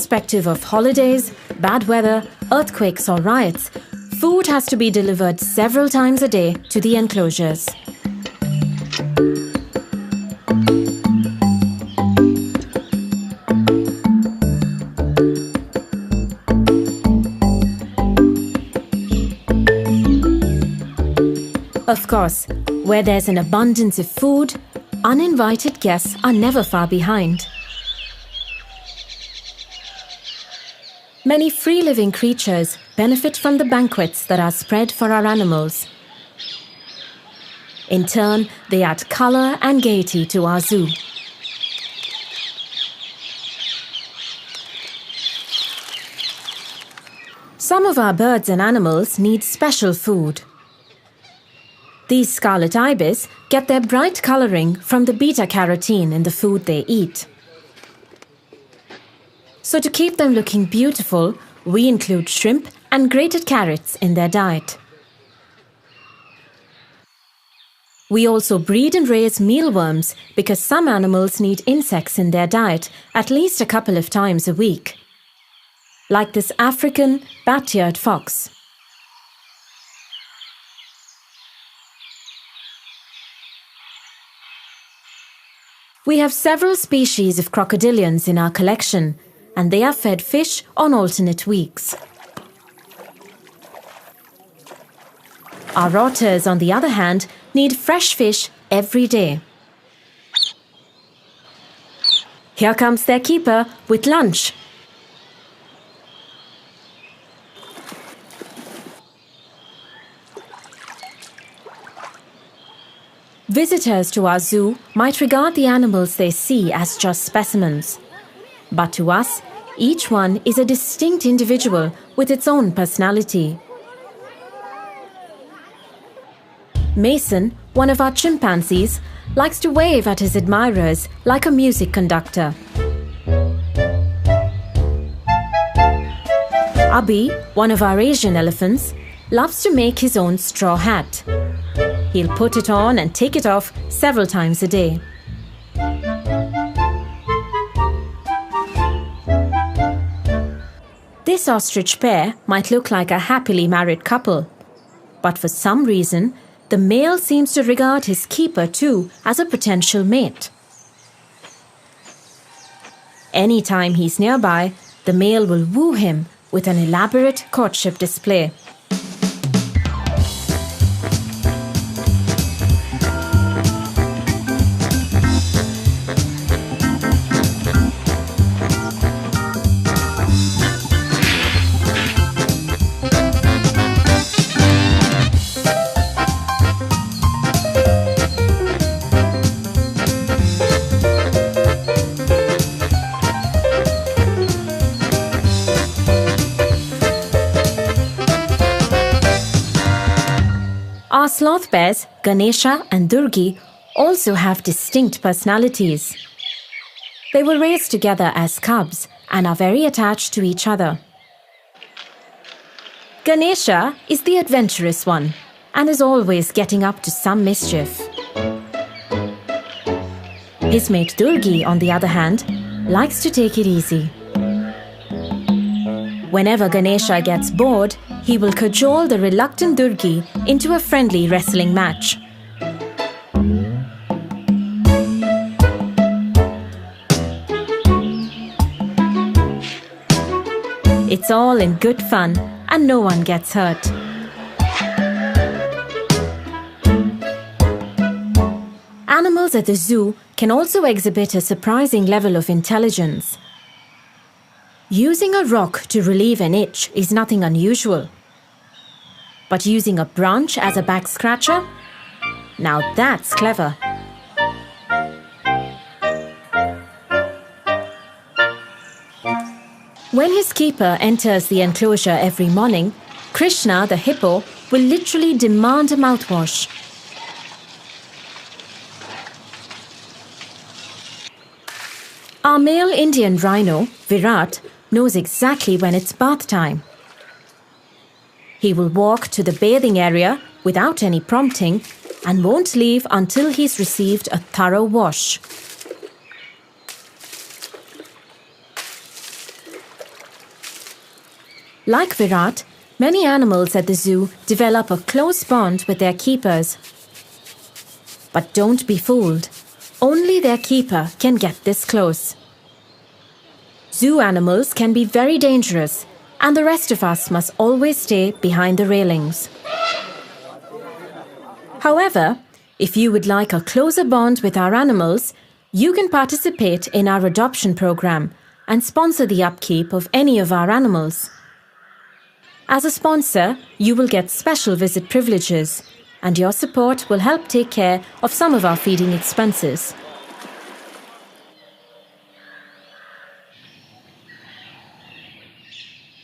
Irrespective of holidays, bad weather, earthquakes or riots, food has to be delivered several times a day to the enclosures. Of course, where there's an abundance of food, uninvited guests are never far behind. Many free-living creatures benefit from the banquets that are spread for our animals. In turn, they add color and gaiety to our zoo. Some of our birds and animals need special food. These scarlet ibis get their bright coloring from the beta-carotene in the food they eat. So to keep them looking beautiful, we include shrimp and grated carrots in their diet. We also breed and raise mealworms because some animals need insects in their diet at least a couple of times a week, like this African bat-eared fox. We have several species of crocodilians in our collection, and they are fed fish on alternate weeks. Our otters, on the other hand, need fresh fish every day. Here comes their keeper with lunch. Visitors to our zoo might regard the animals they see as just specimens. But to us, each one is a distinct individual with its own personality. Mason, one of our chimpanzees, likes to wave at his admirers like a music conductor. Abi, one of our Asian elephants, loves to make his own straw hat. He'll put it on and take it off several times a day. This ostrich pair might look like a happily married couple, but for some reason, the male seems to regard his keeper too as a potential mate. Anytime he's nearby, the male will woo him with an elaborate courtship display. Our sloth bears, Ganesha and Durgi, also have distinct personalities. They were raised together as cubs and are very attached to each other. Ganesha is the adventurous one and is always getting up to some mischief. His mate Durgi, on the other hand, likes to take it easy. Whenever Ganesha gets bored, he will cajole the reluctant Durgi into a friendly wrestling match. It's all in good fun and no one gets hurt. Animals at the zoo can also exhibit a surprising level of intelligence. Using a rock to relieve an itch is nothing unusual. But using a branch as a back scratcher? Now that's clever. When his keeper enters the enclosure every morning, Krishna, the hippo, will literally demand a mouthwash. Our male Indian rhino, Virat, knows exactly when it's bath time. He will walk to the bathing area without any prompting and won't leave until he's received a thorough wash. Like Virat, many animals at the zoo develop a close bond with their keepers. But don't be fooled. Only their keeper can get this close. Zoo animals can be very dangerous, and the rest of us must always stay behind the railings. However, if you would like a closer bond with our animals, you can participate in our adoption program and sponsor the upkeep of any of our animals. As a sponsor, you will get special visit privileges, and your support will help take care of some of our feeding expenses.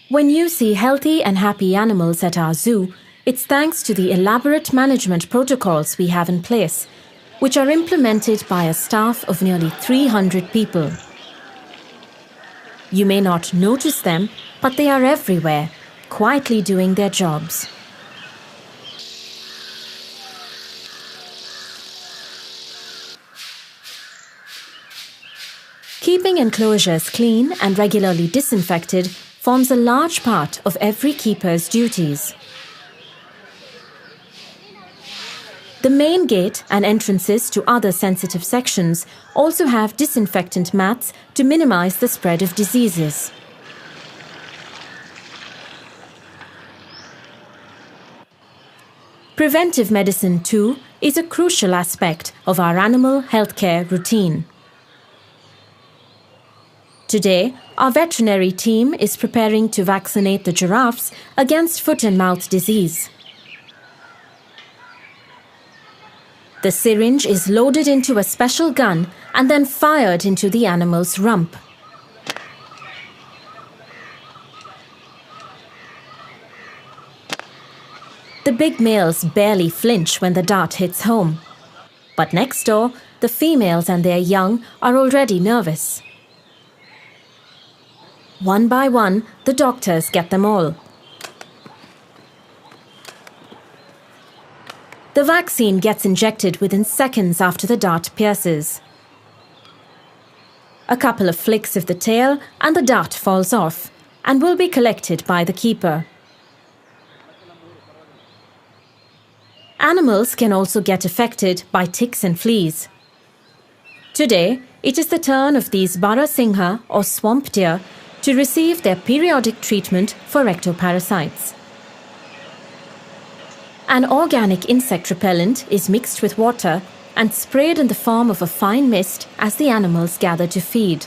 When you see healthy and happy animals at our zoo, it's thanks to the elaborate management protocols we have in place, which are implemented by a staff of nearly 300 people. You may not notice them, but they are everywhere, quietly doing their jobs. Keeping enclosures clean and regularly disinfected forms a large part of every keeper's duties. The main gate and entrances to other sensitive sections also have disinfectant mats to minimize the spread of diseases. Preventive medicine, too, is a crucial aspect of our animal healthcare routine. Today, our veterinary team is preparing to vaccinate the giraffes against foot and mouth disease. The syringe is loaded into a special gun and then fired into the animal's rump. The big males barely flinch when the dart hits home. But next door, the females and their young are already nervous. One by one, the doctors get them all. The vaccine gets injected within seconds after the dart pierces. A couple of flicks of the tail and the dart falls off and will be collected by the keeper. Animals can also get affected by ticks and fleas. Today, it is the turn of these Barasingha or swamp deer to receive their periodic treatment for ectoparasites. An organic insect repellent is mixed with water and sprayed in the form of a fine mist as the animals gather to feed.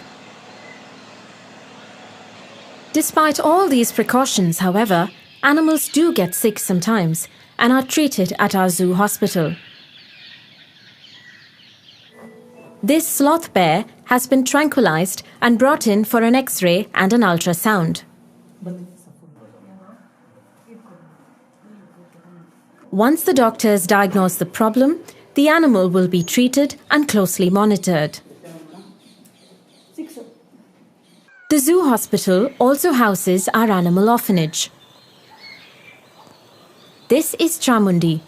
Despite all these precautions, however, animals do get sick sometimes and are treated at our zoo hospital. This sloth bear has been tranquilized and brought in for an X-ray and an ultrasound. Once the doctors diagnose the problem, the animal will be treated and closely monitored. The zoo hospital also houses our animal orphanage. This is Chamundi.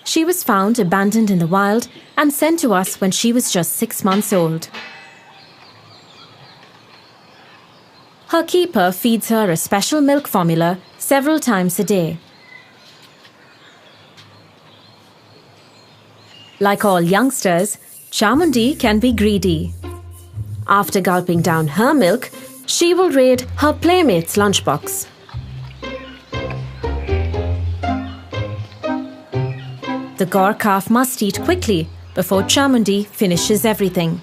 She was found abandoned in the wild and sent to us when she was just 6 months old. Her keeper feeds her a special milk formula several times a day. Like all youngsters, Chamundi can be greedy. After gulping down her milk, she will raid her playmate's lunchbox. The Gaur calf must eat quickly before Chamundi finishes everything.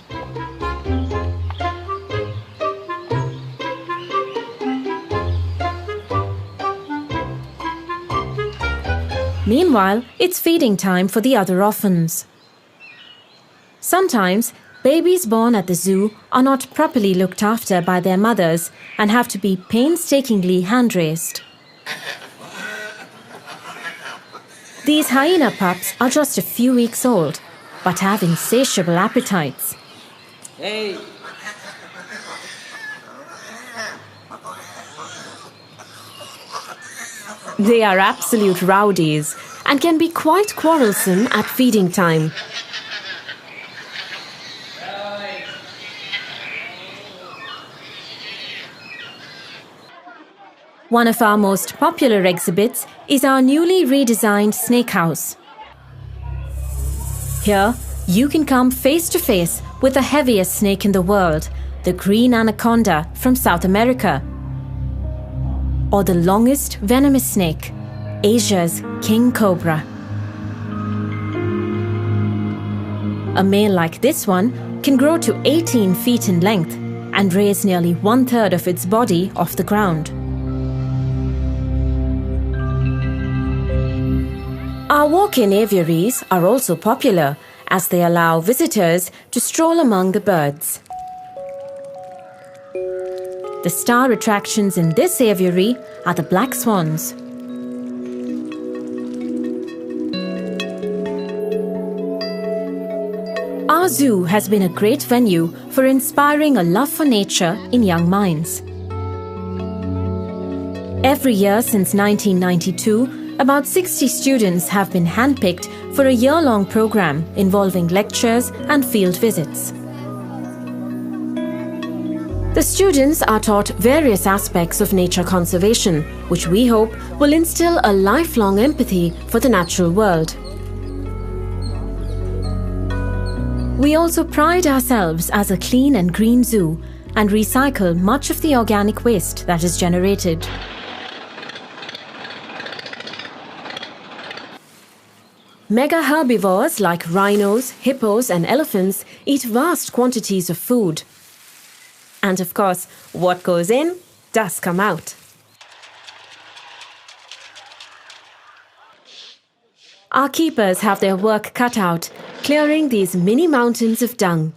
Meanwhile, it's feeding time for the other orphans. Sometimes, babies born at the zoo are not properly looked after by their mothers and have to be painstakingly hand-raised. These hyena pups are just a few weeks old, but have insatiable appetites. Hey! They are absolute rowdies and can be quite quarrelsome at feeding time. One of our most popular exhibits is our newly redesigned snake house. Here, you can come face to face with the heaviest snake in the world, the green anaconda from South America, or the longest venomous snake, Asia's king cobra. A male like this one can grow to 18 feet in length and raise nearly 1/3 of its body off the ground. Our walk-in aviaries are also popular as they allow visitors to stroll among the birds. The star attractions in this aviary are the black swans. Our zoo has been a great venue for inspiring a love for nature in young minds. Every year since 1992, about 60 students have been handpicked for a year-long program involving lectures and field visits. The students are taught various aspects of nature conservation, which we hope will instill a lifelong empathy for the natural world. We also pride ourselves as a clean and green zoo and recycle much of the organic waste that is generated. Mega herbivores like rhinos, hippos and elephants eat vast quantities of food. And of course, what goes in does come out. Our keepers have their work cut out, clearing these mini mountains of dung.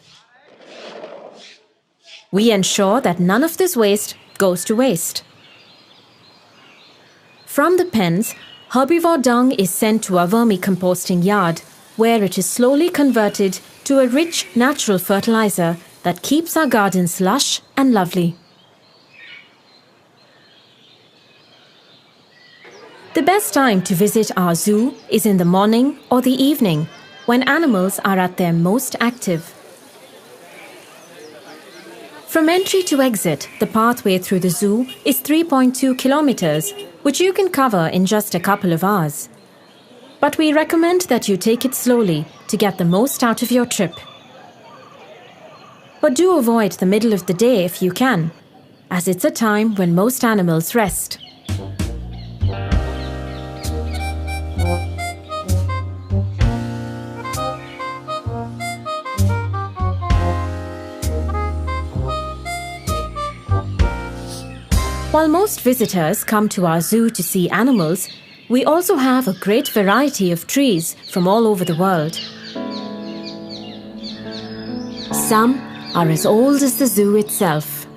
We ensure that none of this waste goes to waste. From the pens, herbivore dung is sent to our vermicomposting yard, where it is slowly converted to a rich natural fertilizer that keeps our gardens lush and lovely. The best time to visit our zoo is in the morning or the evening, when animals are at their most active. From entry to exit, the pathway through the zoo is 3.2 kilometers, which you can cover in just a couple of hours. But we recommend that you take it slowly to get the most out of your trip. But do avoid the middle of the day if you can, as it's a time when most animals rest. While most visitors come to our zoo to see animals, we also have a great variety of trees from all over the world. Some are as old as the zoo itself.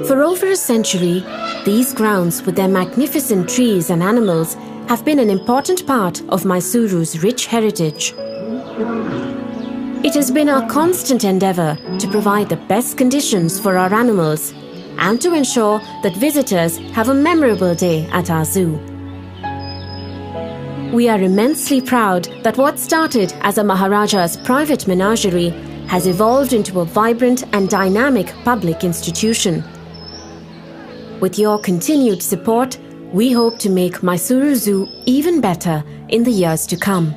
For over a century, these grounds with their magnificent trees and animals have been an important part of Mysuru's rich heritage. It has been our constant endeavour to provide the best conditions for our animals and to ensure that visitors have a memorable day at our zoo. We are immensely proud that what started as a Maharaja's private menagerie has evolved into a vibrant and dynamic public institution. With your continued support, we hope to make Mysuru Zoo even better in the years to come.